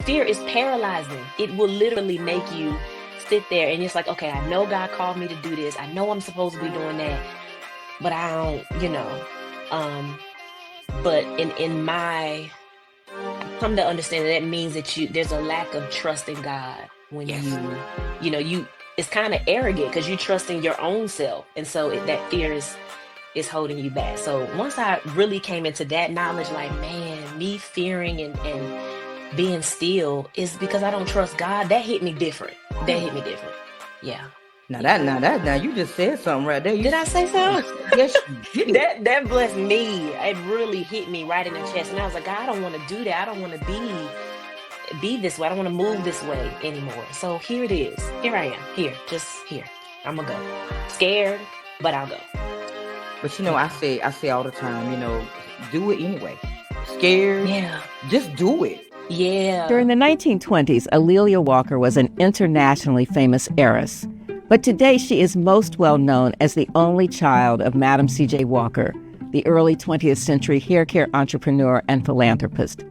fear is paralyzing. It will literally make you sit there and it's like, okay, I know God called me to do this. I know I'm supposed to be doing that, but I don't, but in my, I've come to understand that means that there's a lack of trust in God when Yes. it's kind of arrogant because you trust in your own self. And so that fear is holding you back. So once I really came into that knowledge, like, man, me fearing and being still is because I don't trust God. That hit me different. Yeah. Now you just said something right there. Did I say something? Yes, you did. That blessed me. It really hit me right in the chest. And I was like, God, I don't want to do that. I don't want to be this way. I don't want to move this way anymore. So here it is. Here I am. Just here. I'm gonna go. Scared, but I'll go. But I say all the time, do it anyway. Scared. Yeah. Just do it. Yeah. During the 1920s, A'Lelia Walker was an internationally famous heiress. But today she is most well known as the only child of Madam C.J. Walker, the early 20th century hair care entrepreneur and philanthropist.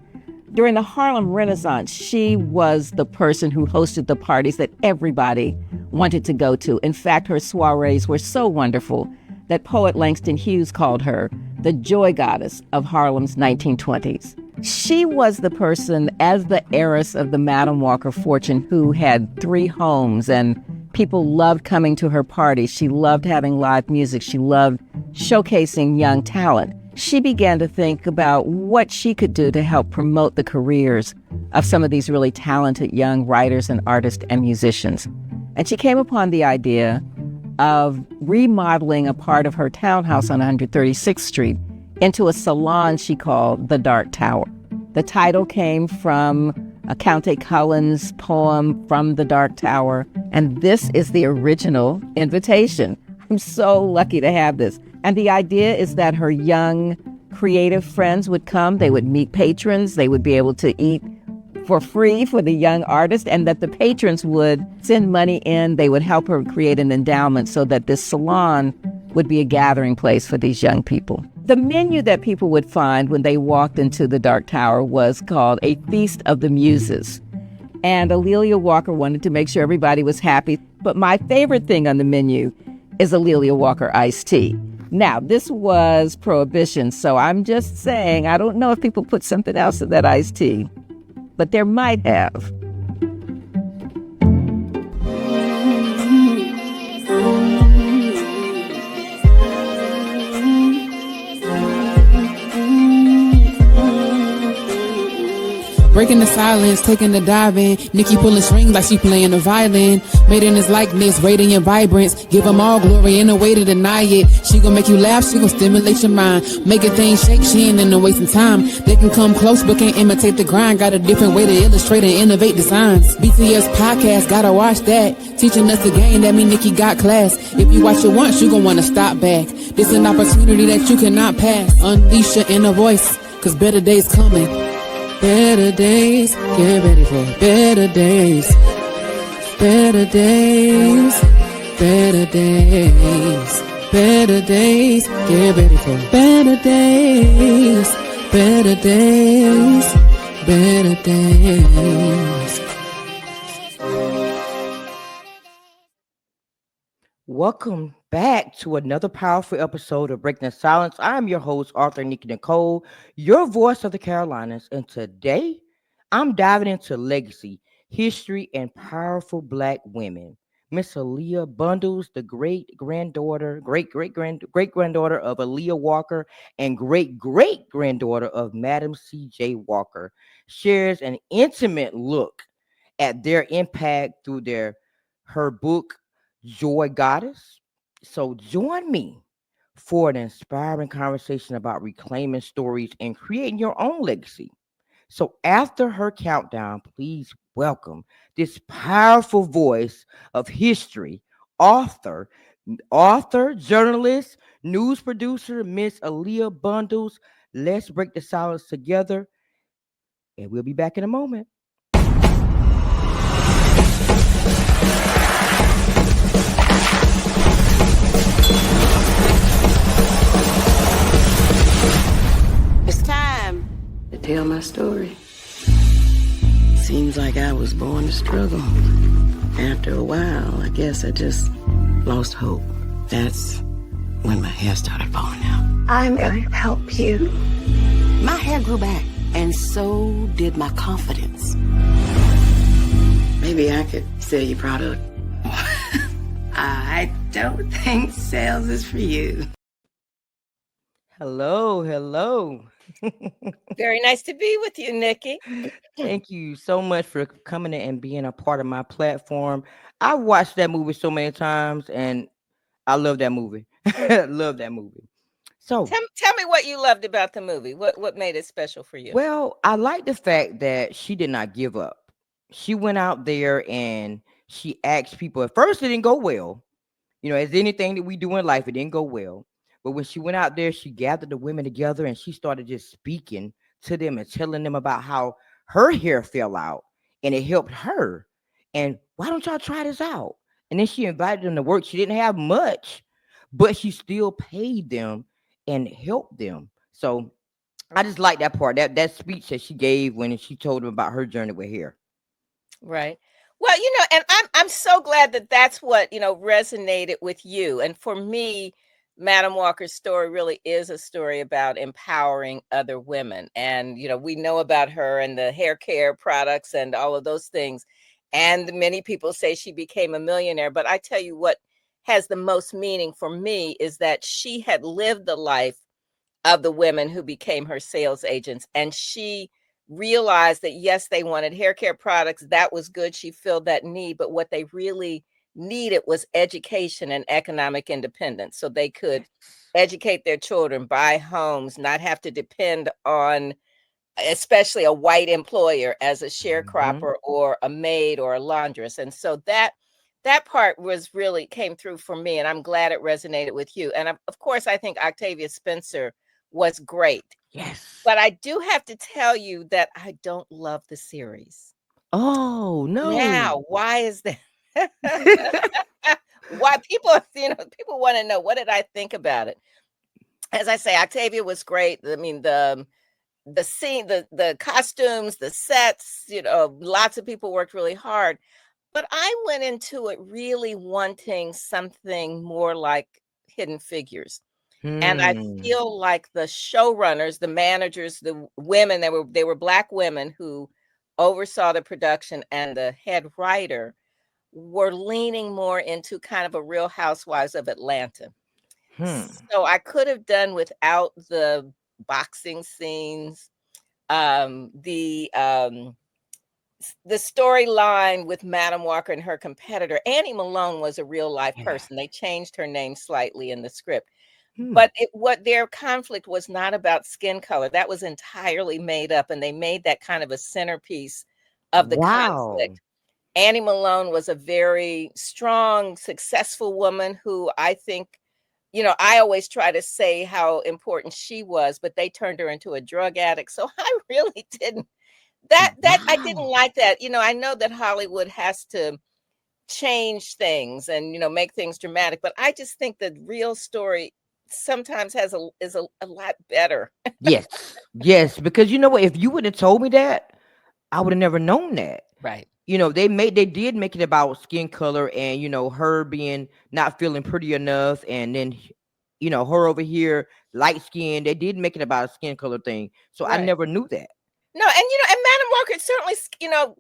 During the Harlem Renaissance, she was the person who hosted the parties that everybody wanted to go to. In fact, her soirees were so wonderful that poet Langston Hughes called her the joy goddess of Harlem's 1920s. She was the person, as the heiress of the Madam Walker fortune, who had 3 homes, and people loved coming to her parties. She loved having live music. She loved showcasing young talent. She began to think about what she could do to help promote the careers of some of these really talented young writers and artists and musicians. And she came upon the idea of remodeling a part of her townhouse on 136th Street into a salon she called the Dark Tower. The title came from Countee Cullen's poem From the Dark Tower, and this is the original invitation. I'm so lucky to have this. And the idea is that her young creative friends would come, they would meet patrons, they would be able to eat for free for the young artist, and that the patrons would send money in, they would help her create an endowment so that this salon would be a gathering place for these young people. The menu that people would find when they walked into the Dark Tower was called a Feast of the Muses. And A'Lelia Walker wanted to make sure everybody was happy. But my favorite thing on the menu is A'Lelia Walker iced tea. Now, this was Prohibition, so I'm just saying, I don't know if people put something else in that iced tea, but there might have. Breaking the silence, taking the dive in. Nikki pulling strings like she playing the violin. Made in his likeness, radiant vibrance. Give them all glory in a way to deny it. She gon' make you laugh, she gon' stimulate your mind. Making things shake, she ain't in no wasting time. They can come close but can't imitate the grind. Got a different way to illustrate and innovate designs. BTS podcast, gotta watch that. Teaching us the game, that mean Nikki got class. If you watch it once, you gon' wanna stop back. This an opportunity that you cannot pass. Unleash your inner voice, cause better days coming. Better days, get ready for better days. Better days, better days. Better days, get ready for better days. Better days, better days. Welcome back to another powerful episode of Breaking the Silence. I'm your host, author Nikki Nicole, your voice of the Carolinas. And today, I'm diving into legacy, history, and powerful Black women. Miss Aaliyah Bundles, the great-granddaughter of Aaliyah Walker and great-great-granddaughter of Madam C.J. Walker, shares an intimate look at their impact through her book, Joy Goddess. So join me for an inspiring conversation about reclaiming stories and creating your own legacy. So after her countdown, please welcome this powerful voice of history, author, journalist, news producer, Miss Aaliyah Bundles. Let's break the silence together, and we'll be back in a moment. It's time to tell my story. Seems like I was born to struggle. After a while, I guess I just lost hope. That's when my hair started falling out. I'm going to help you. My hair grew back, and so did my confidence. Maybe I could sell you product. I don't think sales is for you. Hello, hello. Very nice to be with you, Nikki. Thank you so much for coming in and being a part of my platform. I watched that movie so many times and I love that movie. Love that movie. So, Tell me what you loved about the movie. What made it special for you? well, I like the fact that she did not give up. She went out there and she asked people. At first, it didn't go well. As anything that we do in life, it didn't go well. But when she went out there, she gathered the women together and she started just speaking to them and telling them about how her hair fell out and it helped her. And why don't y'all try this out? And then she invited them to work. She didn't have much, but she still paid them and helped them. So I just like that part, that speech that she gave when she told them about her journey with hair. Right. Well, and I'm so glad that that's what, resonated with you. And for me, Madam Walker's story really is a story about empowering other women. And, we know about her and the hair care products and all of those things. And many people say she became a millionaire. But I tell you what has the most meaning for me is that she had lived the life of the women who became her sales agents. And she realized that, yes, they wanted hair care products. That was good. She filled that need. But what they really needed was education and economic independence so they could educate their children, buy homes, not have to depend on especially a white employer as a sharecropper or a maid or a laundress. And so that part was really came through for me, and I'm glad it resonated with you. And of course, I think Octavia Spencer was great. Yes. But I do have to tell you that I don't love the series. Oh, no. Now, why is that? Why people want to know, what did I think about it? As I say, Octavia was great. I mean, the scene, the costumes, the sets, lots of people worked really hard. But I went into it really wanting something more like Hidden Figures. And I feel like the showrunners, the managers, the women, they were Black women who oversaw the production, and the head writer were leaning more into kind of a Real Housewives of Atlanta. So I could have done without the boxing scenes, the storyline with Madam Walker and her competitor. Annie Malone was a real life person. They changed her name slightly in the script. But what their conflict was not about skin color. That was entirely made up, and they made that kind of a centerpiece of the conflict. Annie Malone was a very strong, successful woman who I think, I always try to say how important she was, but they turned her into a drug addict. So I really didn't I didn't like that. I know that Hollywood has to change things and, make things dramatic, but I just think the real story sometimes is a lot better. Yes, because you know what? If you would have told me that, I would have never known that. Right. They did make it about skin color and her being not feeling pretty enough, and then her over here light skin. They did make it about a skin color thing, so I Right. never knew that. No, and and Madam Walker certainly,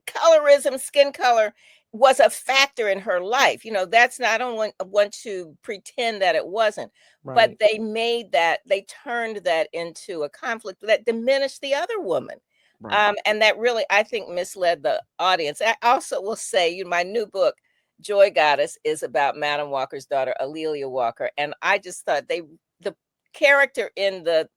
colorism, skin color was a factor in her life. That's not, I don't want to pretend that it wasn't, but Right. they turned that into a conflict that diminished the other woman. Right. And that really, I think, misled the audience. I also will say, my new book, Joy Goddess, is about Madam Walker's daughter, Alelia Walker. And I just thought the character in the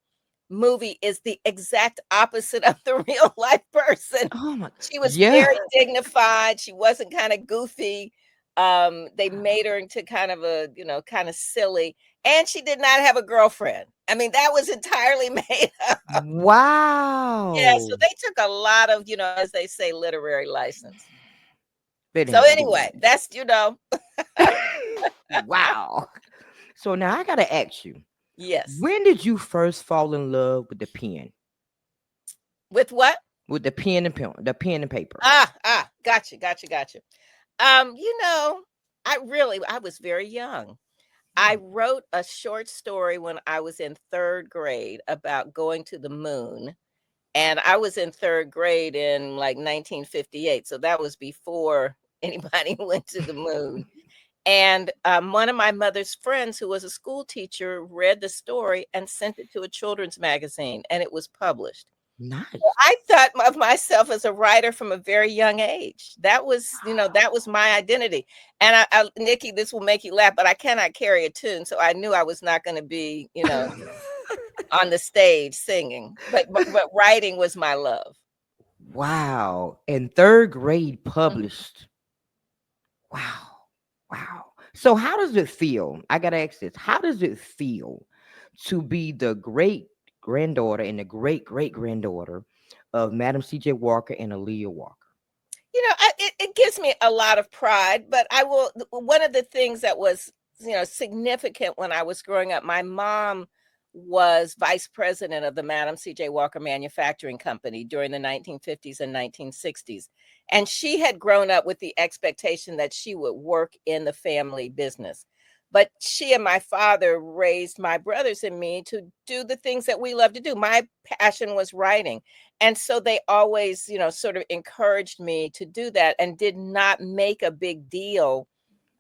movie is the exact opposite of the real life person. Oh my. She was Yeah. very dignified. She wasn't kind of goofy. They made her into kind of a, kind of silly. And she did not have a girlfriend. I mean, that was entirely made up. Wow. Yeah, so they took a lot of, as they say, literary license. They So didn't. anyway, that's, Wow. So now I gotta ask you, yes. when did you first fall in love with the pen? With what? with the pen and paper. Gotcha. I was very young. I wrote a short story when I was in third grade about going to the moon. And I was in third grade in like 1958. So that was before anybody went to the moon. And one of my mother's friends, who was a school teacher, read the story and sent it to a children's magazine, and it was published. Nice. I thought of myself as a writer from a very young age. That was, that was my identity. And Nikki, this will make you laugh, but I cannot carry a tune. So I knew I was not going to be, on the stage singing, but writing was my love. Wow. In third grade published. Wow. Wow. So how does it feel? I gotta ask this. How does it feel to be the great granddaughter and the great-great-granddaughter of Madam C.J. Walker and Aaliyah Walker? It gives me a lot of pride, but one of the things that was, significant when I was growing up, my mom was vice president of the Madam C.J. Walker Manufacturing Company during the 1950s and 1960s. And she had grown up with the expectation that she would work in the family business. But she and my father raised my brothers and me to do the things that we love to do. My passion was writing. And so they always, sort of encouraged me to do that and did not make a big deal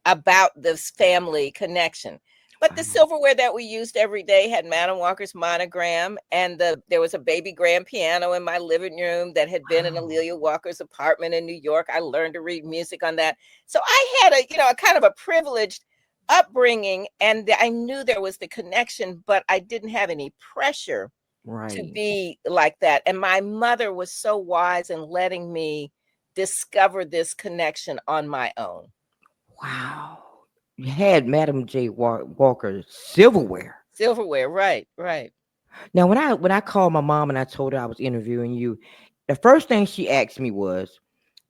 about this family connection. But the silverware that we used every day had Madam Walker's monogram, and there was a baby grand piano in my living room that had been in Aaliyah Walker's apartment in New York. I learned to read music on that. So I had a kind of a privileged upbringing, and I knew there was the connection, but I didn't have any pressure to be like that. And my mother was so wise in letting me discover this connection on my own. Wow. You had Madam J. Walker silverware. Right. Now, when I called my mom and I told her I was interviewing you, the first thing she asked me was,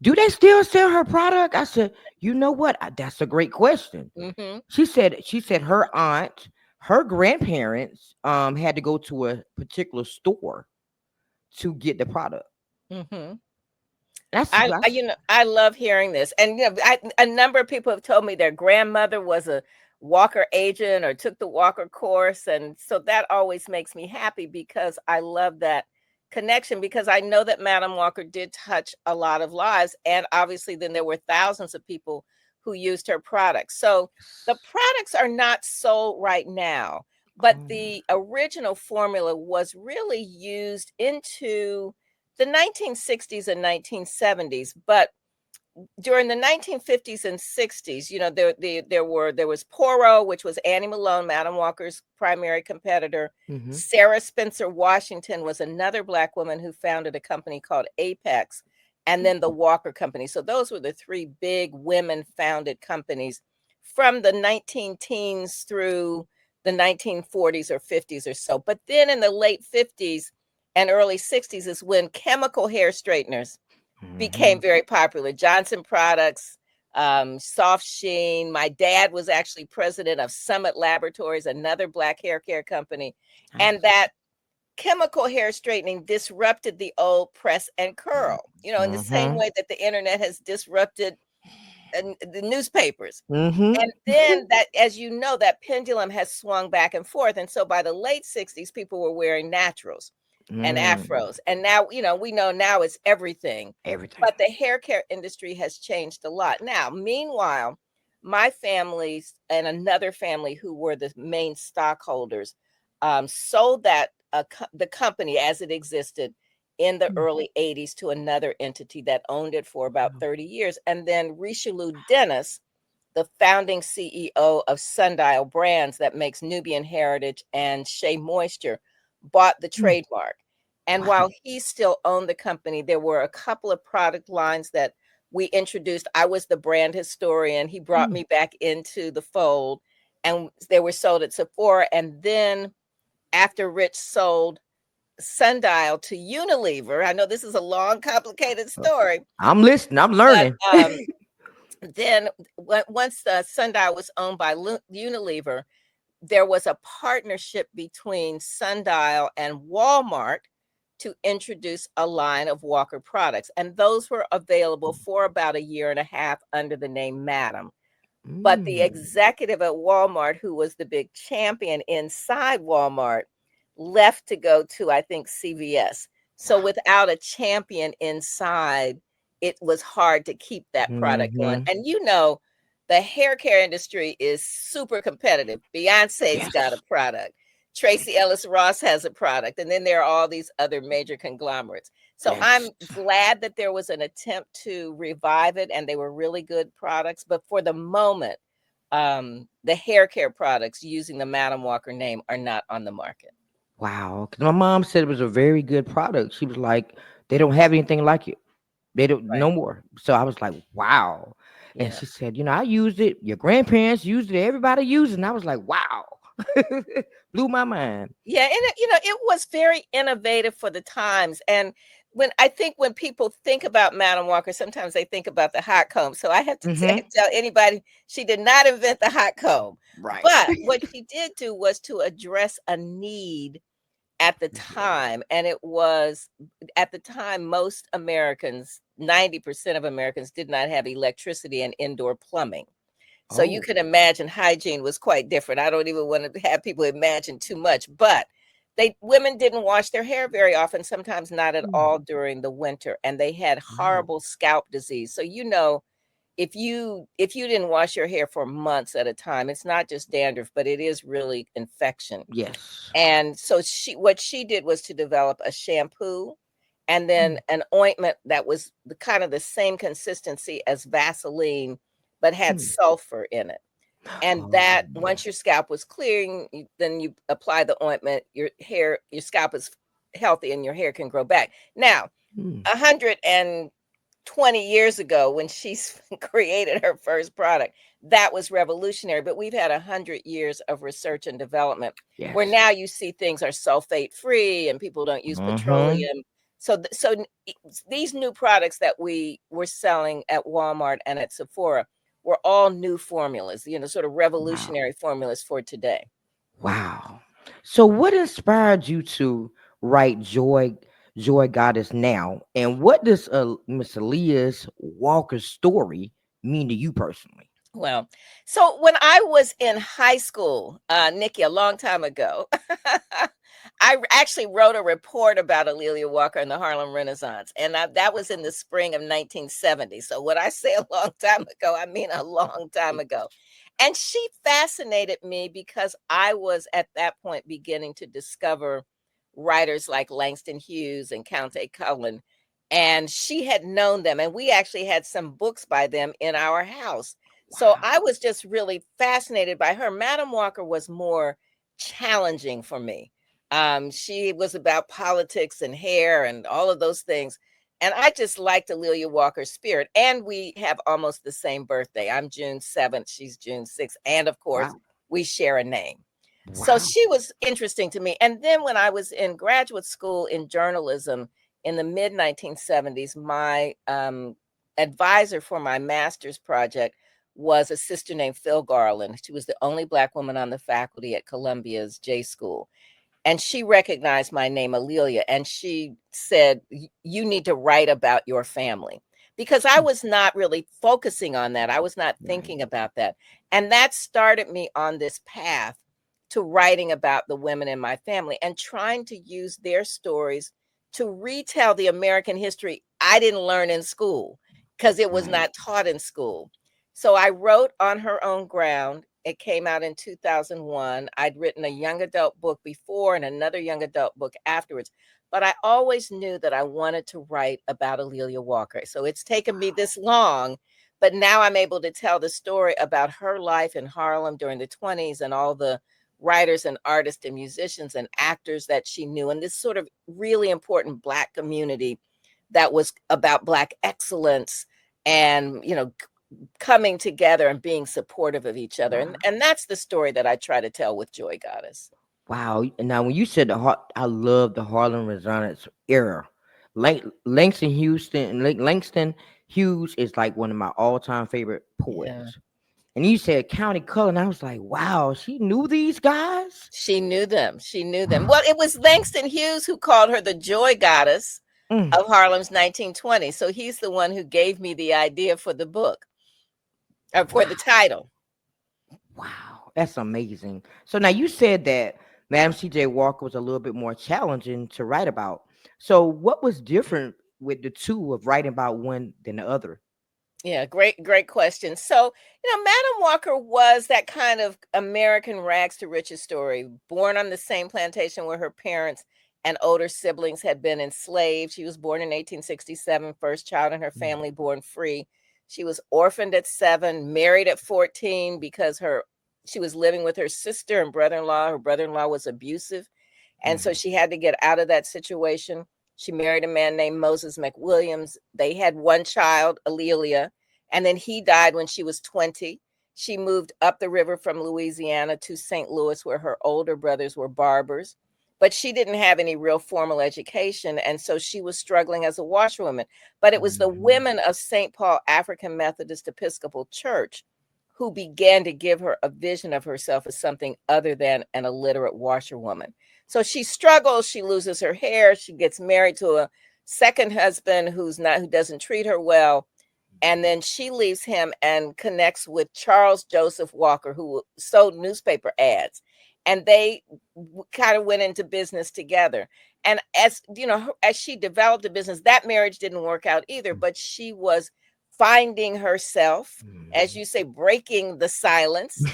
"Do they still sell her product?" I said, "You know what? That's a great question." Mm-hmm. She said her aunt, her grandparents, had to go to a particular store to get the product. Mm-hmm. That's I love hearing this. And a number of people have told me their grandmother was a Walker agent or took the Walker course. And so that always makes me happy because I love that connection, because I know that Madam Walker did touch a lot of lives. And obviously then there were thousands of people who used her products. So the products are not sold right now, but the original formula was really used into the 1960s and 1970s. But during the 1950s and 60s, there was Poro, which was Annie Malone, Madam Walker's primary competitor. Mm-hmm. Sarah Spencer Washington was another Black woman who founded a company called Apex, and then the Walker Company. So those were the three big women-founded companies from the 19-teens through the 1940s or 50s or so. But then in the late 50s and early 60s is when chemical hair straighteners became very popular. Johnson Products, Soft Sheen. My dad was actually president of Summit Laboratories, another Black hair care company. And that chemical hair straightening disrupted the old press and curl, in the same way that the internet has disrupted the newspapers. And then that, as you know, that pendulum has swung back and forth. And so by the late 60s, people were wearing naturals and afros. And now, we know now it's everything. But the hair care industry has changed a lot. Now, meanwhile, my family and another family who were the main stockholders sold the company as it existed in the early 80s to another entity that owned it for about 30 years. And then Richelieu Dennis, the founding CEO of Sundial Brands that makes Nubian Heritage and Shea Moisture, bought the trademark. And while he still owned the company, there were a couple of product lines that we introduced. I was the brand historian. He brought me back into the fold, and they were sold at Sephora. And then after Rich sold Sundial to Unilever, I know this is a long, complicated story. I'm listening. I'm learning. But, then once Sundial was owned by Unilever, there was a partnership between Sundial and Walmart to introduce a line of Walker products. And those were available for about a year and a half under the name Madam. But the Mm. executive at Walmart, who was the big champion inside Walmart, left to go to, I think, CVS. So without a champion inside, it was hard to keep that product going. Mm-hmm. And the hair care industry is super competitive. Beyonce's got a Yes. product. Tracy Ellis Ross has a product. And then there are all these other major conglomerates. So Yes. I'm glad that there was an attempt to revive it, and they were really good products. But for the moment, the hair care products using the Madam Walker name are not on the market. Wow. Because my mom said it was a very good product. She was like, they don't have anything like it. They don't Right. no more. So I was like, wow. And Yeah. she said, I used it. Your grandparents used it. Everybody used it. And I was like, wow. Blew my mind. Yeah, and it was very innovative for the times. And when people think about Madam Walker, sometimes they think about the hot comb. So I have to Mm-hmm. tell anybody she did not invent the hot comb. Right. But what she did do was to address a need at the Yeah. time. And it was at the time, most Americans, 90% of Americans, did not have electricity and indoor plumbing. So you Oh. can imagine hygiene was quite different. I don't even want to have people imagine too much, but women didn't wash their hair very often, sometimes not at Mm. all during the winter, and they had Wow. horrible scalp disease. So if you didn't wash your hair for months at a time, it's not just dandruff, but it is really infection. Yes. And so what she did was to develop a shampoo and then Mm. an ointment that was kind of the same consistency as Vaseline, but had Mm. sulfur in it. And Oh. that once your scalp was clearing, then you apply the ointment, your scalp is healthy and your hair can grow back. Now, Mm. 120 years ago, when she created her first product, that was revolutionary. But we've had 100 years of research and development where Yes. now you see things are sulfate free and people don't use Mm-hmm. petroleum. These new products that we were selling at Walmart and at Sephora were all new formulas, sort of Wow. revolutionary formulas for today. Wow. So what inspired you to write Joy Goddess now? And what does Miss Aaliyah's Walker story mean to you personally? Well, so when I was in high school, Nikki, a long time ago, actually wrote a report about A'Lelia Walker and the Harlem Renaissance, and that was in the spring of 1970. So when I say a long time ago, I mean a long time ago. And she fascinated me because I was at that point beginning to discover writers like Langston Hughes and Countee Cullen, and she had known them, and we actually had some books by them in our house. So Wow. I was just really fascinated by her. Madam Walker was more challenging for me. She was about politics and hair and all of those things. And I just liked A'Lelia Walker's spirit. And we have almost the same birthday. I'm June 7th. She's June 6th. And of course, Wow. we share a name. So Wow. she was interesting to me. And then when I was in graduate school in journalism in the mid 1970s, my advisor for my master's project was a sister named Phil Garland. She was the only Black woman on the faculty at Columbia's J School. And she recognized my name, A'Lelia, and she said, You need to write about your family. Because I was not really focusing on that. I was not Right. thinking about that. And that started me on this path to writing about the women in my family and trying to use their stories to retell the American history I didn't learn in school because it was Right. not taught in school. So I wrote On Her Own Ground. It came out in 2001. I'd written a young adult book before and another young adult book afterwards, but I always knew that I wanted to write about A'Lelia Walker. So it's taken me this long, but now I'm able to tell the story about her life in Harlem during the 20s and all the writers and artists and musicians and actors that she knew, and this sort of really important Black community that was about Black excellence and, coming together and being supportive of each other. And, Wow. and that's the story that I try to tell with Joy Goddess. Wow. And now when you said I love the Harlem Renaissance era. Langston Hughes is like one of my all-time favorite Yeah. poets. And you said County Color, and I was like, wow, she knew these guys? She knew them. She knew them. Well, it was Langston Hughes who called her the joy goddess Mm, of Harlem's 1920s. So he's the one who gave me the idea for the book, or for the wow. title. Wow. That's amazing. So now you said that Madam C.J. Walker was a little bit more challenging to write about. So what was different with the two of writing about one than the other? Yeah, great question. So, Madam Walker was that kind of American rags to riches story, born on the same plantation where her parents and older siblings had been enslaved. She was born in 1867, first child in her Mm, family born free. She was orphaned at 7, married at 14 because she was living with her sister and brother-in-law. Her brother-in-law was abusive, and so mm, she had to get out of that situation. She married a man named Moses McWilliams. They had one child, Alelia, and then he died when she was 20. She moved up the river from Louisiana to St. Louis, where her older brothers were barbers. But she didn't have any real formal education, and so she was struggling as a washerwoman. But it was the mhm, women of St. Paul African Methodist Episcopal Church who began to give her a vision of herself as something other than an illiterate washerwoman. So she struggles, she loses her hair, she gets married to a second husband who doesn't treat her well, and then she leaves him and connects with Charles Joseph Walker, who sold newspaper ads, and they kind of went into business together. And as she developed a business, that marriage didn't work out either, but she was finding herself, as mhm. you say, breaking the silence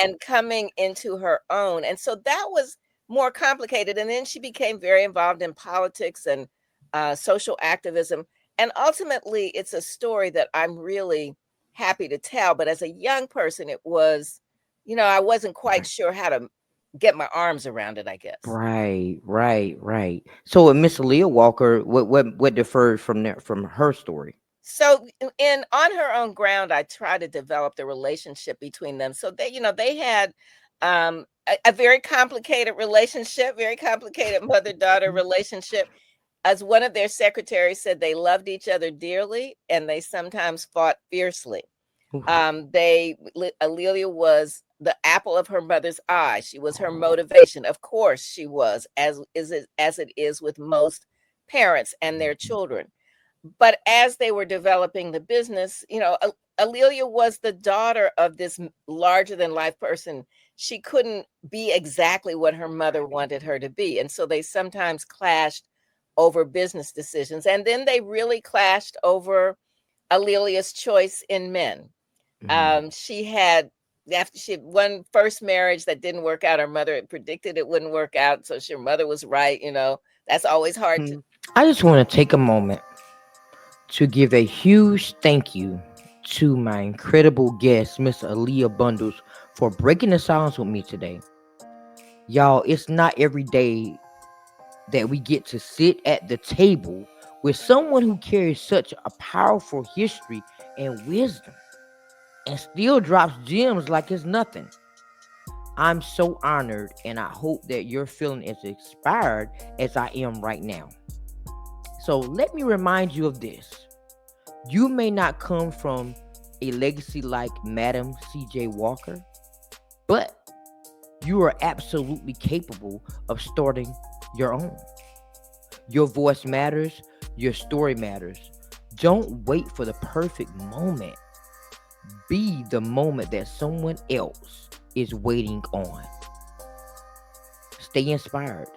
and coming into her own. And so that was more complicated. And then she became very involved in politics and social activism. And ultimately, it's a story that I'm really happy to tell. But as a young person, it was, I wasn't quite Right, sure how to get my arms around it, I guess. right, right, right. So with Miss Leah Walker, what differed from there from her story? So in On Her Own Ground, I try to develop the relationship between them. So they had a very complicated relationship, very complicated mother-daughter relationship. As one of their secretaries said, they loved each other dearly and they sometimes fought fiercely. Oof. Alelia was the apple of her mother's eye. She was her motivation. Of course, she was, as it is with most parents and their children. But as they were developing the business, Alelia was the daughter of this larger than life person. She couldn't be exactly what her mother wanted her to be. And so they sometimes clashed over business decisions. And then they really clashed over Alelia's choice in men. Mhm. She had After she had one first marriage that didn't work out, her mother had predicted it wouldn't work out. So her mother was right. That's always hard to. Mhm. I just want to take a moment to give a huge thank you to my incredible guest, Miss Aaliyah Bundles, for breaking the silence with me today. Y'all, it's not every day that we get to sit at the table with someone who carries such a powerful history and wisdom and still drops gems like it's nothing. I'm so honored, and I hope that you're feeling as inspired as I am right now. So, let me remind you of this. You may not come from a legacy like Madam C.J. Walker, but you are absolutely capable of starting your own. Your voice matters, your story matters. Don't wait for the perfect moment. Be the moment that someone else is waiting on. Stay inspired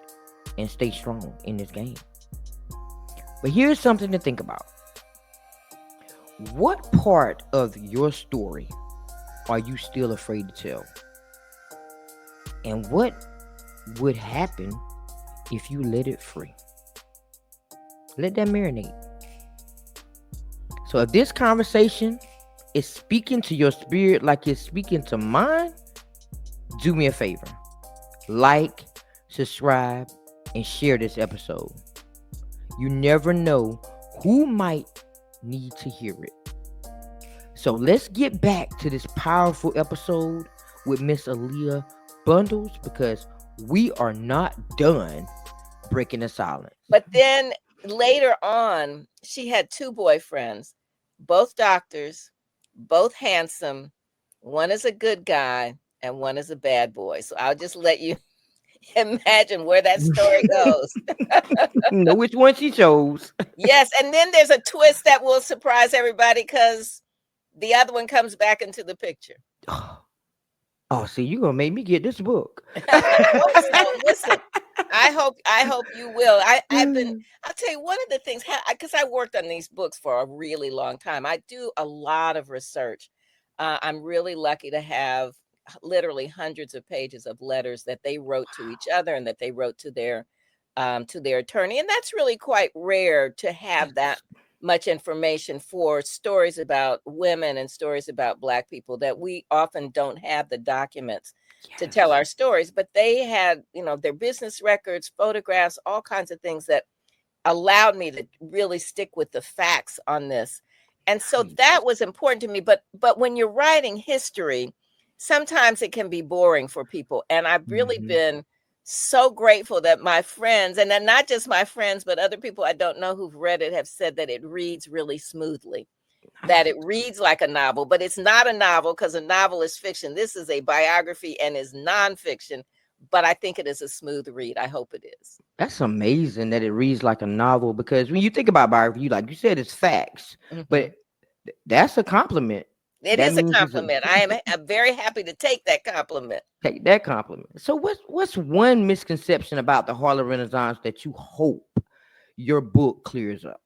and stay strong in this game. But here's something to think about. What part of your story are you still afraid to tell? And what would happen if you let it free? Let that marinate. So if this conversation is speaking to your spirit like it's speaking to mine, do me a favor. Like, subscribe, and share this episode. You never know who might need to hear it. So let's get back to this powerful episode with Miss Aaliyah Bundles, because we are not done breaking the silence. But then later on, she had two boyfriends, both doctors, both handsome, One is a good guy and one is a bad boy. So I'll just let you imagine where that story goes. Know which one she chose. Yes, and then there's a twist that will surprise everybody because the other one comes back into the picture. Oh, see, you gonna make me get this book. I hope so. Listen, I hope you will. I've been. I'll tell you one of the things because I worked on these books for a really long time. I do a lot of research. I'm really lucky to have literally hundreds of pages of letters that they wrote to each other and that they wrote to their attorney, and that's really quite rare to have that Yes. much information for stories about women and stories about Black people that we often don't have the documents to tell Yes. our stories. But they had, their business records, photographs, all kinds of things that allowed me to really stick with the facts on this. And so that Nice. was important to me. But when you're writing history, sometimes it can be boring for people. And I've really Mhm. been so grateful that my friends, and then not just my friends, but other people I don't know who've read it have said that it reads really smoothly, that Nice. it reads like a novel, but it's not a novel because a novel is fiction. This is a biography and is nonfiction, but I think it is a smooth read. I hope it is. That's amazing that it reads like a novel because when you think about biography, like you said, it's facts, but Mhm. that's a compliment. It That is a means it's a compliment. I'm very happy to take that compliment. take that compliment. So what's one misconception about the Harlem Renaissance that you hope your book clears up?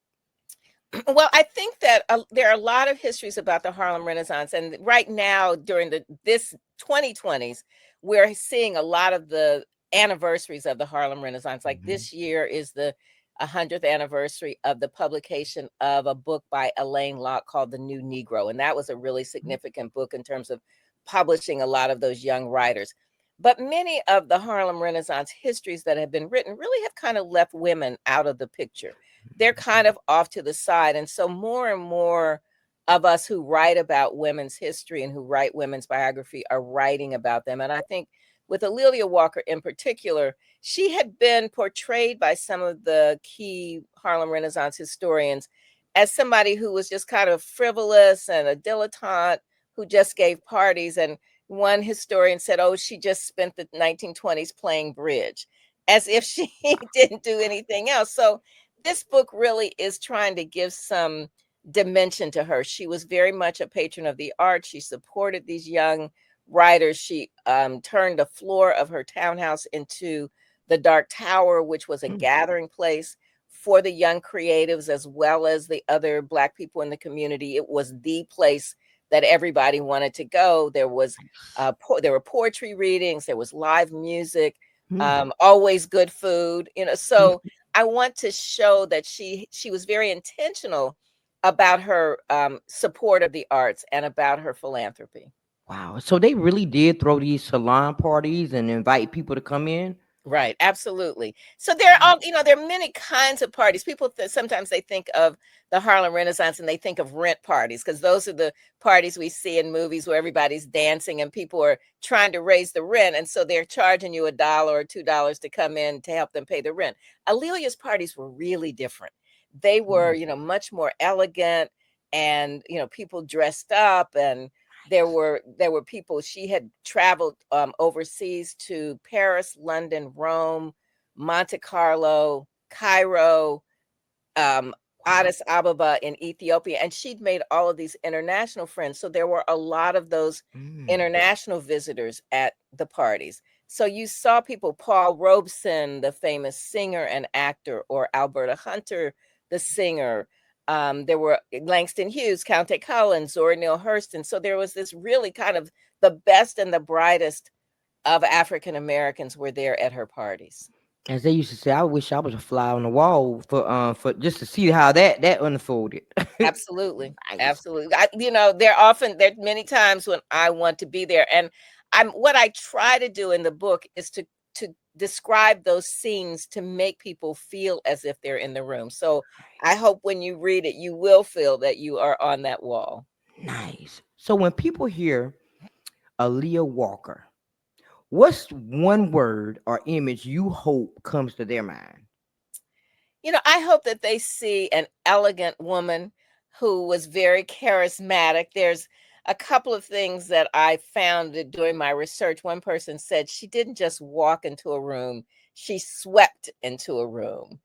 Well, I think that there are a lot of histories about the Harlem Renaissance, and right now during this 2020s, we're seeing a lot of the anniversaries of the Harlem Renaissance. Like Mhm. this year is the 100th anniversary of the publication of a book by Elaine Locke called The New Negro, and that was a really significant book in terms of publishing a lot of those young writers. But many of the Harlem Renaissance histories that have been written really have kind of left women out of the picture. They're kind of off to the side. And so more and more of us who write about women's history and who write women's biography are writing about them. And I think with Alelia Walker in particular, she had been portrayed by some of the key Harlem Renaissance historians as somebody who was just kind of frivolous and a dilettante who just gave parties. And one historian said, oh, she just spent the 1920s playing bridge, as if she didn't do anything else. So this book really is trying to give some dimension to her. She was very much a patron of the arts. She supported these young writers. She turned the floor of her townhouse into the Dark Tower, which was a Mm. gathering place for the young creatives as well as the other Black people in the community. It was the place that everybody wanted to go. There were poetry readings, there was live music, Mm. always good food. Mm. So I want to show that she was very intentional about her support of the arts and about her philanthropy. Wow. So they really did throw these salon parties and invite people to come in. Right, absolutely. So there are all, there are many kinds of parties. People sometimes they think of the Harlem Renaissance and they think of rent parties because those are the parties we see in movies where everybody's dancing and people are trying to raise the rent, and so they're charging you $1 or $2 to come in to help them pay the rent. Alelia's parties were really different. They were, Mm. much more elegant, and people dressed up, and there were people. She had traveled overseas to Paris, London, Rome, Monte Carlo, Cairo, um, Wow. Addis Ababa in Ethiopia, and she'd made all of these international friends. So there were a lot of those Mm. international visitors at the parties. So you saw people, Paul Robeson, the famous singer and actor, or Alberta Hunter, the singer. There were Langston Hughes, Count Cullen, Zora Neale Hurston. So there was this really kind of the best and the brightest of African Americans were there at her parties. As they used to say, I wish I was a fly on the wall for just to see how that unfolded. Absolutely. Nice. Absolutely. There are many times when I want to be there. And what I try to do in the book is to describe those scenes to make people feel as if they're in the room. So I hope when you read it, you will feel that you are on that wall. Nice. So when people hear Aaliyah Walker, what's one word or image you hope comes to their mind? I hope that they see an elegant woman who was very charismatic. There's a couple of things that I found doing my research. One person said she didn't just walk into a room, she swept into a room.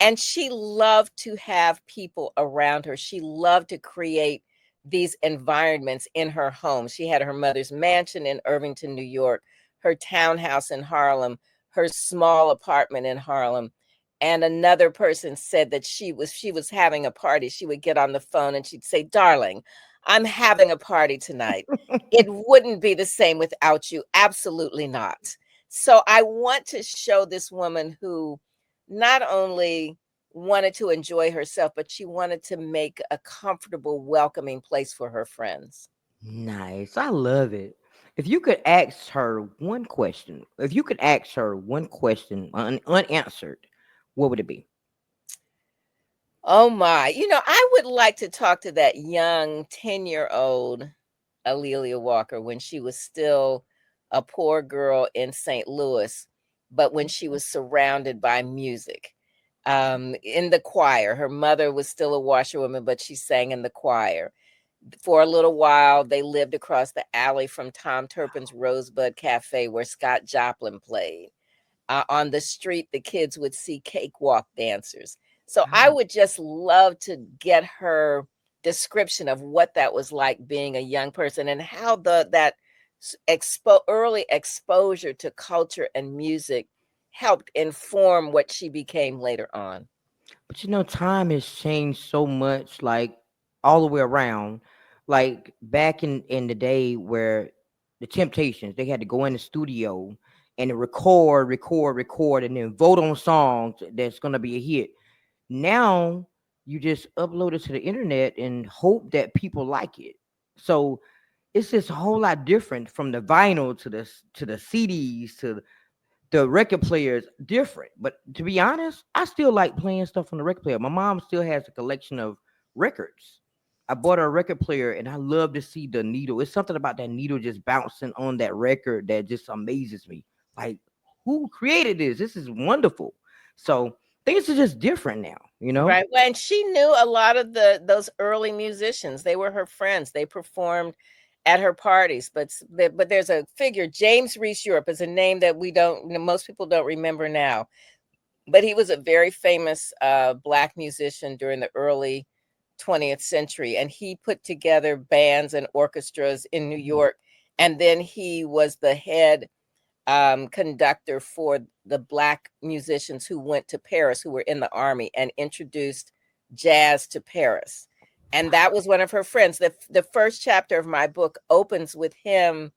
And she loved to have people around her. She loved to create these environments in her home. She had her mother's mansion in Irvington, New York, her townhouse in Harlem, her small apartment in Harlem. And another person said that she was having a party. She would get on the phone and she'd say, "Darling, I'm having a party tonight. It wouldn't be the same without you. Absolutely not." So I want to show this woman who not only wanted to enjoy herself, but she wanted to make a comfortable, welcoming place for her friends. Nice. I love it. If you could ask her one question, if you could ask her one question unanswered, what would it be? Oh my. I would like to talk to that young 10-year-old Alelia Walker when she was still a poor girl in St. Louis, but when she was surrounded by music. In the choir. Her mother was still a washerwoman, but she sang in the choir. For a little while, they lived across the alley from Tom Turpin's Rosebud Cafe, where Scott Joplin played. On the street, the kids would see cakewalk dancers. So I would just love to get her description of what that was like being a young person and how that early exposure to culture and music helped inform what she became later on. But time has changed so much, like all the way around. Like back in the day where the Temptations, they had to go in the studio and record, and then vote on songs that's gonna be a hit. Now you just upload it to the internet and hope that people like it. So it's just a whole lot different from the vinyl to the CDs to the record player is different. But to be honest, I still like playing stuff on the record player. My mom still has a collection of records. I bought her a record player and I love to see the needle. It's something about that needle just bouncing on that record that just amazes me. Like, who created this? This is wonderful. So things are just different now. Right. Well, and she knew a lot of those early musicians. They were her friends. They performed at her parties. But there's a figure, James Reese Europe is a name that we don't, most people don't remember now. But he was a very famous Black musician during the early 20th century, and he put together bands and orchestras in New York. And then he was the head conductor for the Black musicians who went to Paris, who were in the army, and introduced jazz to Paris. And that was one of her friends. The first chapter of my book opens with him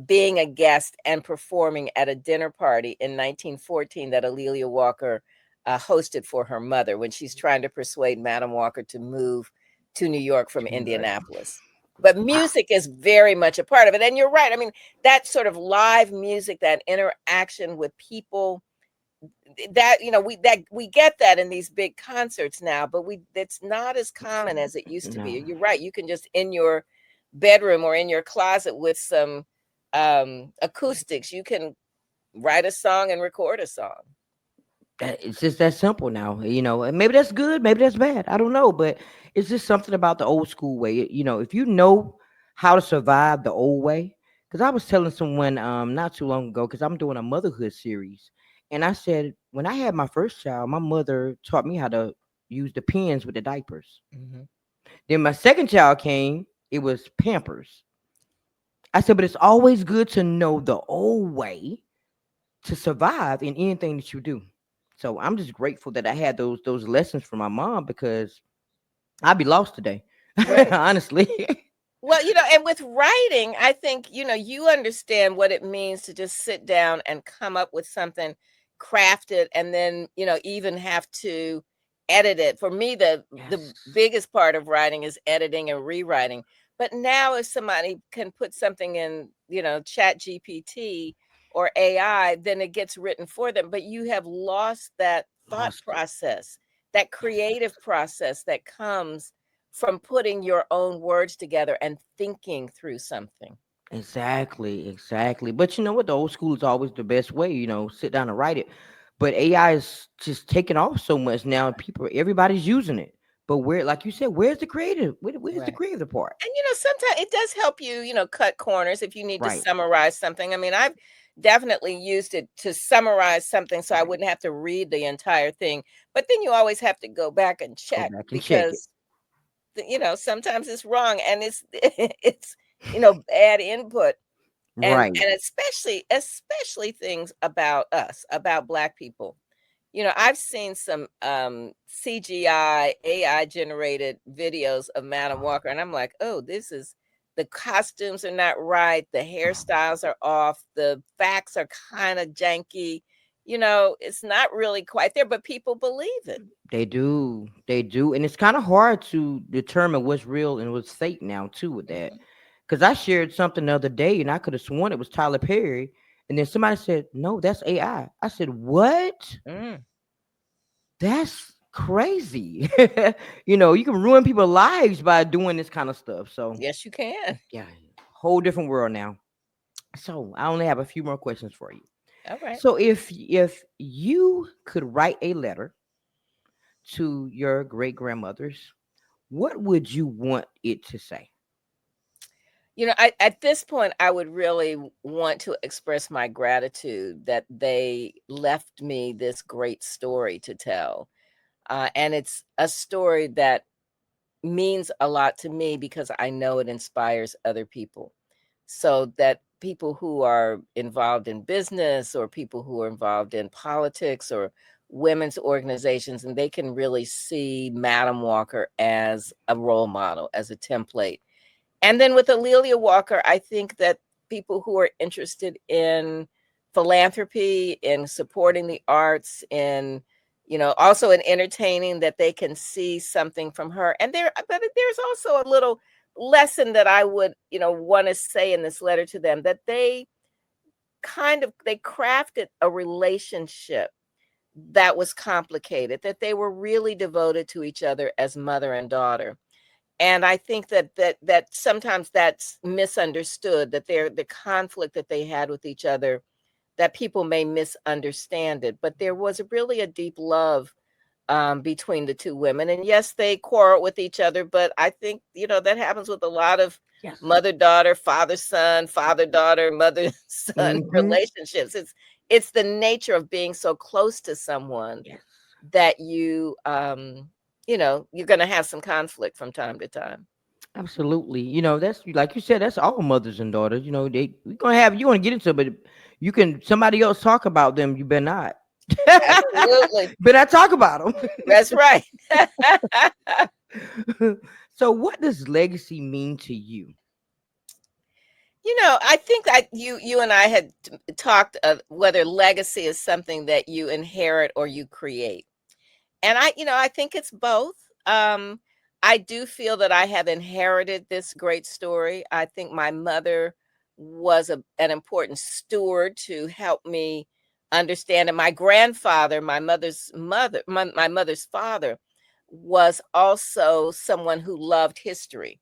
being a guest and performing at a dinner party in 1914 that Alelia Walker hosted for her mother when she's trying to persuade Madam Walker to move to New York from Indianapolis. But music is very much a part of it. And you're right. I mean, that sort of live music, that interaction with people, that we get that in these big concerts now, but it's not as common as it used to be. No. You're right. You can just in your bedroom or in your closet with some acoustics, you can write a song and record a song. It's just that simple now. And maybe that's good, maybe that's bad. I don't know, but it's just something about the old school way. If you know how to survive the old way, because I was telling someone not too long ago, because I'm doing a motherhood series, and I said when I had my first child, my mother taught me how to use the pens with the diapers. Mhm. Then my second child came, it was Pampers. I said, but it's always good to know the old way to survive in anything that you do. So I'm just grateful that I had those lessons from my mom because I'd be lost today. Right. Honestly. Well, and with writing, I think, you understand what it means to just sit down and come up with something, craft it, and then, even have to edit it. For me, the Yes. biggest part of writing is editing and rewriting. But now if somebody can put something in, Chat GPT or AI, then it gets written for them. But you have lost that thought Lost it. process, that creative process that comes from putting your own words together and thinking through something. Exactly, exactly. But you know what? The old school is always the best way, sit down and write it. But AI is just taking off so much now. Everybody's using it. But where, like you said, where's the creative? Where's the Right. creative part? And sometimes it does help you, cut corners if you need to Right. summarize something. I mean, I've definitely used it to summarize something so I Right. wouldn't have to read the entire thing. But then you always have to go back and Go check back and check it. because sometimes it's wrong and it's it's bad input. Right. And especially things about us, about Black people. I've seen some CGI AI generated videos of Madam Walker, and I'm like, oh, the costumes are not right, the hairstyles are off, the facts are kind of janky. It's not really quite there, but people believe it. They do. They do. And it's kind of hard to determine what's real and what's fake now, too, with that. Mhm. Because I shared something the other day and I could have sworn it was Tyler Perry. And then somebody said, no, that's AI. I said, what? Mm, That's crazy. You can ruin people's lives by doing this kind of stuff. So, yes, you can. yeah, whole different world now. So, I only have a few more questions for you. All right. So, if you could write a letter to your great grandmothers, what would you want it to say? At this point, I would really want to express my gratitude that they left me this great story to tell. And it's a story that means a lot to me because I know it inspires other people. So that people who are involved in business or people who are involved in politics or women's organizations, and they can really see Madam Walker as a role model, as a template. And then with Alelia Walker, I think that people who are interested in philanthropy, in supporting the arts, in also in entertaining, that they can see something from her. And but there's also a little lesson that I would, want to say in this letter to them, that they crafted a relationship that was complicated, that they were really devoted to each other as mother and daughter. And I think that sometimes that's misunderstood, that the conflict that they had with each other, that people may misunderstand it, but there was really a deep love between the two women. And yes, they quarreled with each other, but I think that happens with a lot of Yes. mother daughter, father daughter, mother son Mm-hmm. relationships. It's the nature of being so close to someone Yes. that you're going to have some conflict from time to time. Absolutely. That's like you said, that's all mothers and daughters. We're gonna have you want to get into it, but you can somebody else talk about them. You better not. Absolutely. Better not talk about That's right. them. So what does legacy mean to you? I think that you and I had talked of whether legacy is something that you inherit or you create. And I think it's both. I do feel that I have inherited this great story. I think my mother was an important steward to help me understand. And my grandfather, my mother's father, was also someone who loved history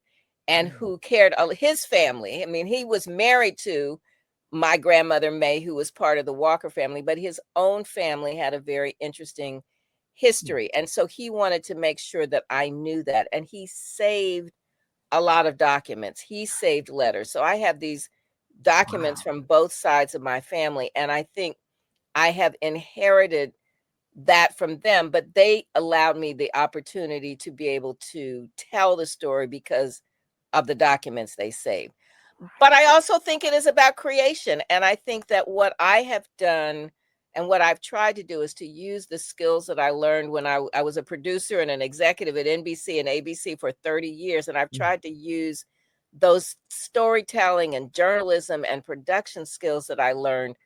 and who cared his family. I mean, he was married to my grandmother May, who was part of the Walker family, but his own family had a very interesting history. And so he wanted to make sure that I knew that. And he saved a lot of documents. He saved letters. So I have these documents Wow. from both sides of my family. And I think I have inherited that from them, but they allowed me the opportunity to be able to tell the story because of the documents they saved. But I also think it is about creation. And I think that what I have done and what I've tried to do is to use the skills that I learned when I was a producer and an executive at NBC and ABC for 30 years. And I've Mm. tried to use those storytelling and journalism and production skills that I learned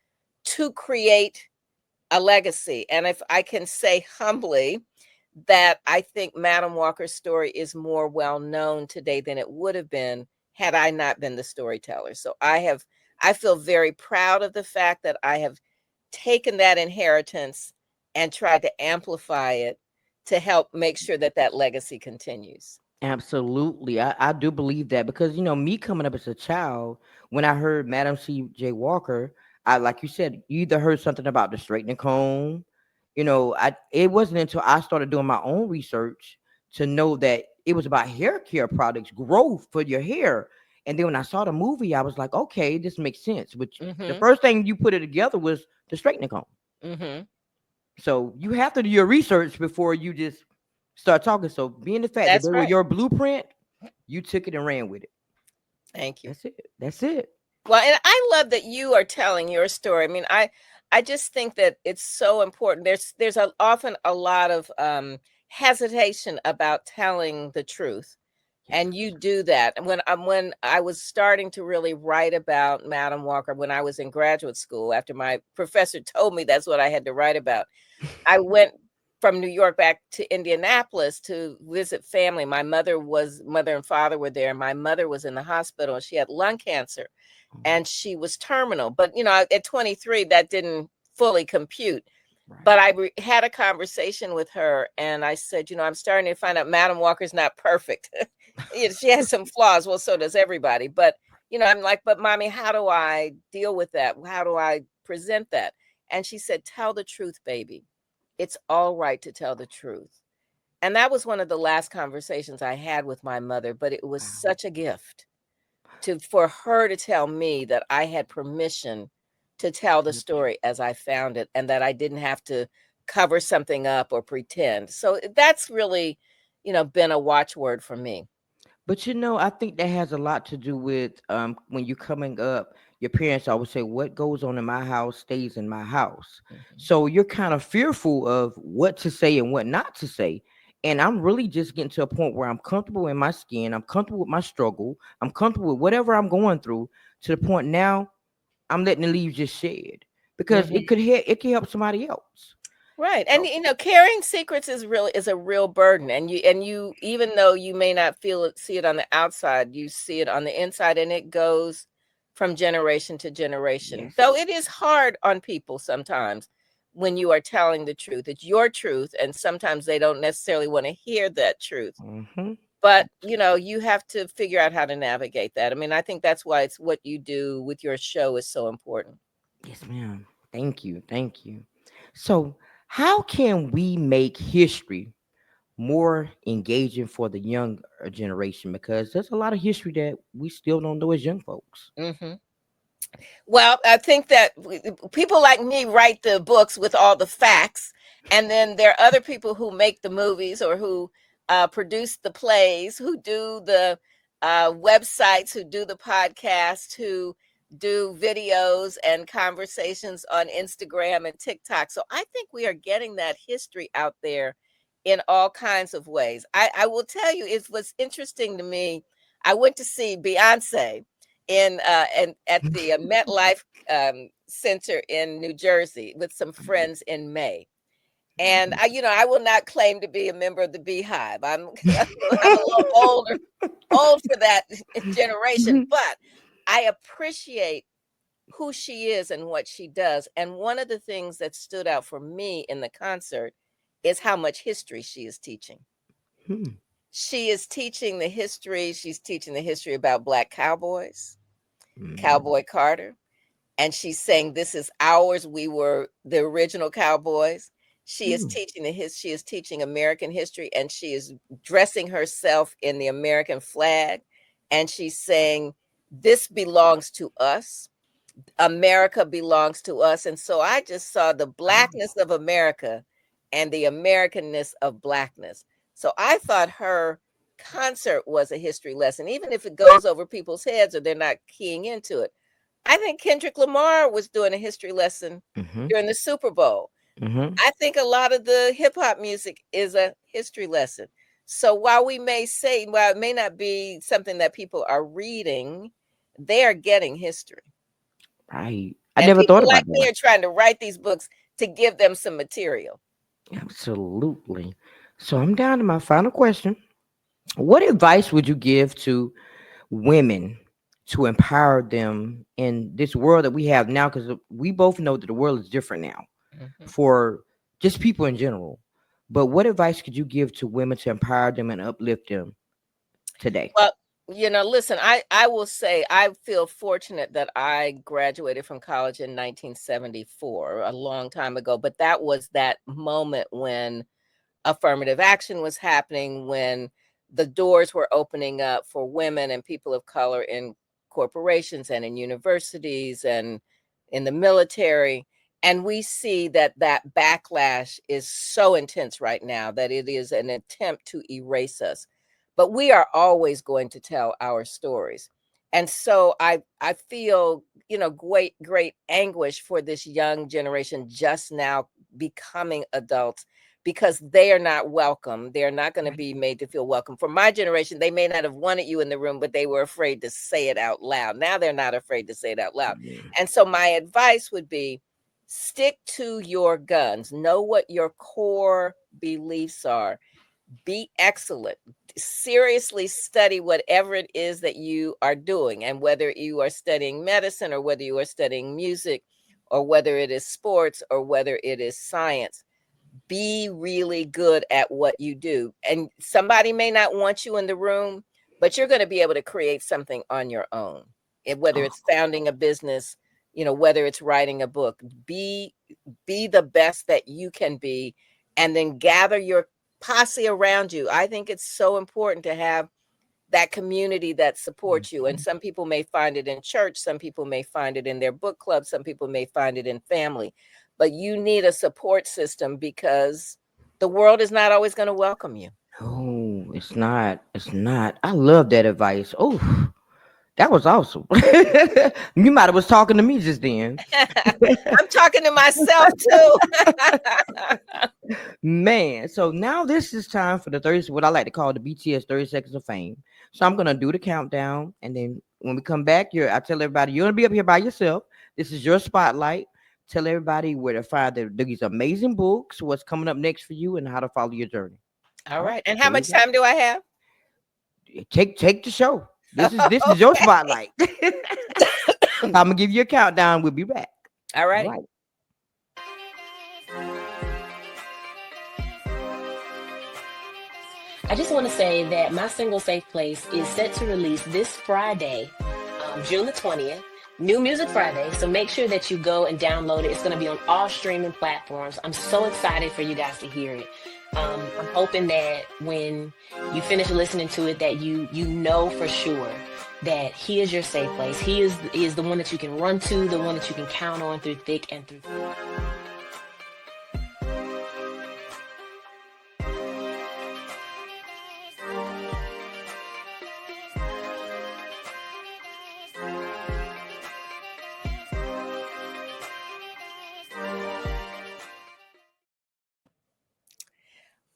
to create a legacy. And if I can say humbly that I think Madam Walker's story is more well known today than it would have been had I not been the storyteller. So I feel very proud of the fact that I have taken that inheritance and tried to amplify it to help make sure that that legacy continues. Absolutely. I do believe that because me coming up as a child, when I heard Madam C.J. Walker, I like you said, you either heard something about the straightening comb. It wasn't until I started doing my own research to know that it was about hair care products, growth for your hair. And then when I saw the movie, I was like, okay, this makes sense. But the Mm-hmm. first thing you put it together was the straightening comb. Mm-hmm. So you have to do your research before you just start talking. So being the fact that That's they were right. your blueprint, you took it and ran with it. Thank you. That's it. That's it. Well, and I love that you are telling your story. I mean, I just think that it's so important. There's often a lot of hesitation about telling the truth. And you do that. And when I was starting to really write about Madam Walker, when I was in graduate school, after my professor told me that's what I had to write about, I went from New York back to Indianapolis to visit family. Mother and father were there. My mother was in the hospital and she had lung cancer and she was terminal. But at 23, that didn't fully compute. But Right. I had a conversation with her and I said, I'm starting to find out Madam Walker's not perfect. She has some flaws. Well, so does everybody. But, I'm like, but mommy, how do I deal with that? How do I present that? And she said, tell the truth, baby. It's all right to tell the truth. And that was one of the last conversations I had with my mother, but it was Wow. such a gift for her to tell me that I had permission to tell the story as I found it and that I didn't have to cover something up or pretend. So that's really, been a watchword for me. But I think that has a lot to do with when you're coming up, your parents always say, what goes on in my house stays in my house. Mhm. So you're kind of fearful of what to say and what not to say. And I'm really just getting to a point where I'm comfortable in my skin. I'm comfortable with my struggle. I'm comfortable with whatever I'm going through, to the point now I'm letting the leaves just shed, because Mhm. it could help somebody else. Right. And So carrying secrets is a real burden. And you even though you may not see it on the outside, you see it on the inside and it goes from generation to generation. yes. Though it is hard on people sometimes when you are telling the truth. It's your truth and sometimes they don't necessarily want to hear that truth. Hmm. But, you have to figure out how to navigate that. I mean, I think that's why it's what you do with your show is so important. Yes, ma'am. Thank you. Thank you. So, how can we make history more engaging for the younger generation? Because there's a lot of history that we still don't know as young folks. Mhm. Well, I think that people like me write the books with all the facts, and then there are other people who make the movies or who produce the plays, who do the websites, who do the podcasts, who do videos and conversations on Instagram and TikTok. So I think we are getting that history out there in all kinds of ways. I will tell you, it was interesting to me. I went to see Beyonce and at the MetLife Center in New Jersey with some friends in May. And I will not claim to be a member of the Beehive. I'm a little old for that generation, but I appreciate who she is and what she does. And one of the things that stood out for me in the concert is how much history she is teaching. Hmm. She is teaching the history. She's teaching the history about Black cowboys, Mm. Cowboy Carter, and she's saying this is ours. We were the original cowboys. Hmm. She is teaching American history and she is dressing herself in the American flag and she's saying this belongs to us. America belongs to us. And so I just saw the Wow. blackness of America and the Americanness of blackness. So I thought her concert was a history lesson, even if it goes over people's heads or they're not keying into it. I think Kendrick Lamar was doing a history lesson Mm-hmm. during the Super Bowl. Mm-hmm. I think a lot of the hip hop music is a history lesson. So while it may not be something that people are reading, they are getting history. Right. I And never people thought like about me that. are trying to write these books to give them some material. Absolutely. So I'm down to my final question. What advice would you give to women to empower them in this world that we have now? Because we both know that the world is different now Mhm. for just people in general. But what advice could you give to women to empower them and uplift them today? Well, listen, I will say I feel fortunate that I graduated from college in 1974, a long time ago, but that was that moment when affirmative action was happening, when the doors were opening up for women and people of color in corporations and in universities and in the military. And we see that that backlash is so intense right now that it is an attempt to erase us. But we are always going to tell our stories. And so I feel, great anguish for this young generation just now becoming adults, because they are not welcome. They're not going to be made to feel welcome. For my generation, they may not have wanted you in the room, but they were afraid to say it out loud. Now they're not afraid to say it out loud. Yeah. And so my advice would be, stick to your guns. Know what your core beliefs are. Be excellent. Seriously study whatever it is that you are doing, and whether you are studying medicine or whether you are studying music or whether it is sports or whether it is science. Be really good at what you do. And somebody may not want you in the room, but you're going to be able to create something on your own. Whether Oh, it's founding a business, whether it's writing a book, be the best that you can be, and then gather your posse around you. I think it's so important to have that community that supports you. And mhm. some people may find it in church, some people may find it in their book club, some people may find it in family. But you need a support system, because the world is not always going to welcome you. Oh, it's not. It's not. I love that advice. Oh, that was awesome. You might have was talking to me just then. I'm talking to myself too. Man, so now this is time for the 30, what I like to call the BTS 30 seconds of fame. So I'm gonna do the countdown, and then when we come back, I tell everybody you're gonna be up here by yourself. This is your spotlight. Tell everybody where to find these amazing books, what's coming up next for you, and how to follow your journey. All All right, right. And how here we much go. time do I have? Take the show. This is your spotlight. I'm gonna give you a countdown. We'll be back. All All righty. right. I just want to say that my single Safe Place is set to release this Friday, June the 20th. New Music Friday. So make sure that you go and download it. It's going to be on all streaming platforms. I'm so excited for you guys to hear it. I'm hoping that when you finish listening to it, that you know for sure that he is your safe place. He is the one that you can run to, the one that you can count on through thick and through thin.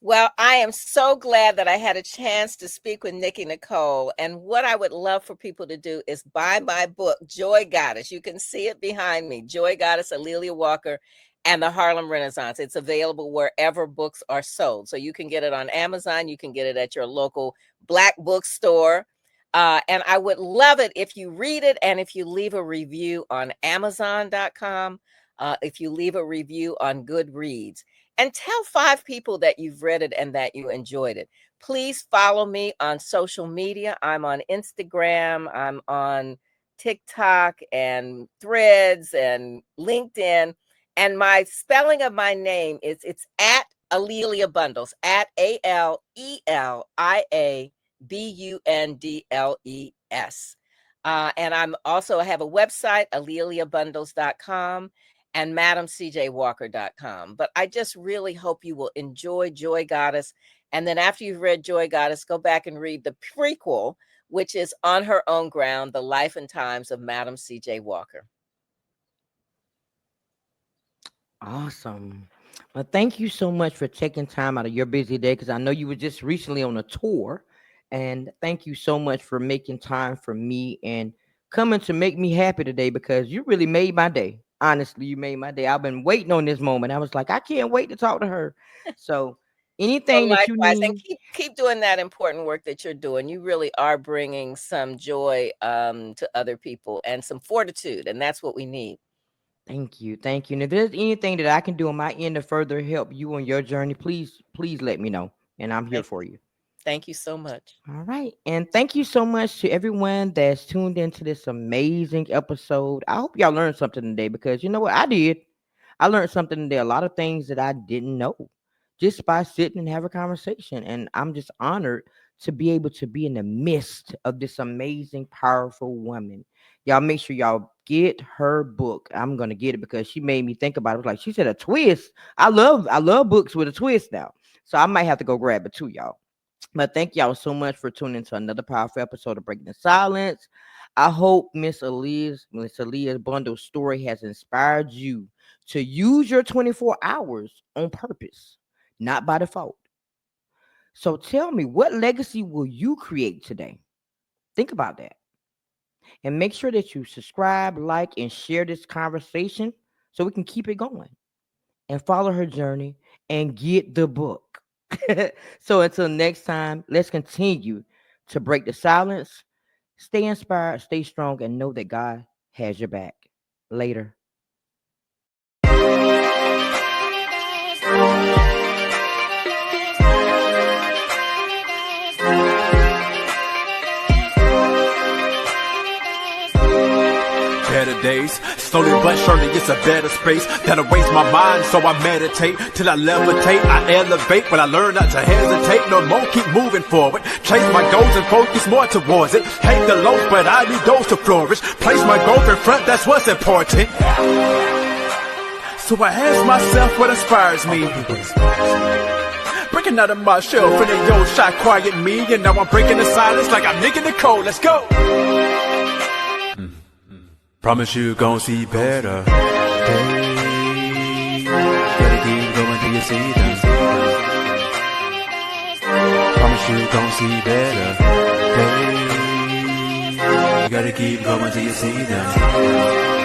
Well, I am so glad that I had a chance to speak with Nikki Nicole. And what I would love for people to do is buy my book, Joy Goddess. You can see it behind me, Joy Goddess, Alelia Walker, and the Harlem Renaissance. It's available wherever books are sold. So you can get it on Amazon. You can get it at your local Black bookstore. And I would love it if you read it and if you leave a review on Amazon.com, if you leave a review on Goodreads. And tell 5 people that you've read it and that you enjoyed it. Please follow me on social media. I'm on Instagram, I'm on TikTok and Threads and LinkedIn. And my spelling of my name it's at Alelia Bundles, at ALELIABUNDLES. And I have a website, aleliabundles.com, and MadamCJWalker.com. But I just really hope you will enjoy Joy Goddess. And then after you've read Joy Goddess, go back and read the prequel, which is On Her Own Ground, The Life and Times of Madam C.J. Walker. Awesome. Well, thank you so much for taking time out of your busy day, because I know you were just recently on a tour. And thank you so much for making time for me and coming to make me happy today, because you really made my day. Honestly, you made my day. I've been waiting on this moment. I was like, I can't wait to talk to her. So Well, anything that you likewise, and need, keep doing that important work that you're doing. You really are bringing some joy to other people and some fortitude, and that's what we need. thank you. Thank you. And if there's anything that I can do on my end to further help you on your journey, please let me know. And I'm here Thank, for you. thank you so much. All right. And thank you so much to everyone that's tuned into this amazing episode. I hope y'all learned something today, because you know what? I did. I learned something today. A lot of things that I didn't know. just by sitting and have a conversation. And I'm just honored to be able to be in the midst of this amazing, powerful woman. Y'all make sure y'all get her book. I'm gonna get it because she made me think about it. It was like she said a twist. I love books with a twist now. So I might have to go grab it too, y'all. But thank y'all so much for tuning into another powerful episode of Breaking the Silence. I hope Miss Aaliyah's bundle story has inspired you to use your 24 hours on purpose, not by default. So tell me, what legacy will you create today? Think about that. And make sure that you subscribe, like, and share this conversation so we can keep it going. And follow her journey and get the book. So until next time, let's continue to break the silence. Stay inspired, stay strong, and know that God has your back. Later. Better days, slowly but surely it's a better space that'll waste my mind, so I meditate till I levitate, I elevate, but I learn not to hesitate no more, keep moving forward, chase my goals and focus more towards it, hate the lows but I need those to flourish, place my goals in front, that's what's important, so I ask myself what inspires me, breaking out of my shell, feeling your shot quiet me, and now I'm breaking the silence like I'm Nikki Nicole, let's go. Promise you gon' see better days. Gotta keep going till you see them. Promise you gon' see better days. You gotta keep going till you see them.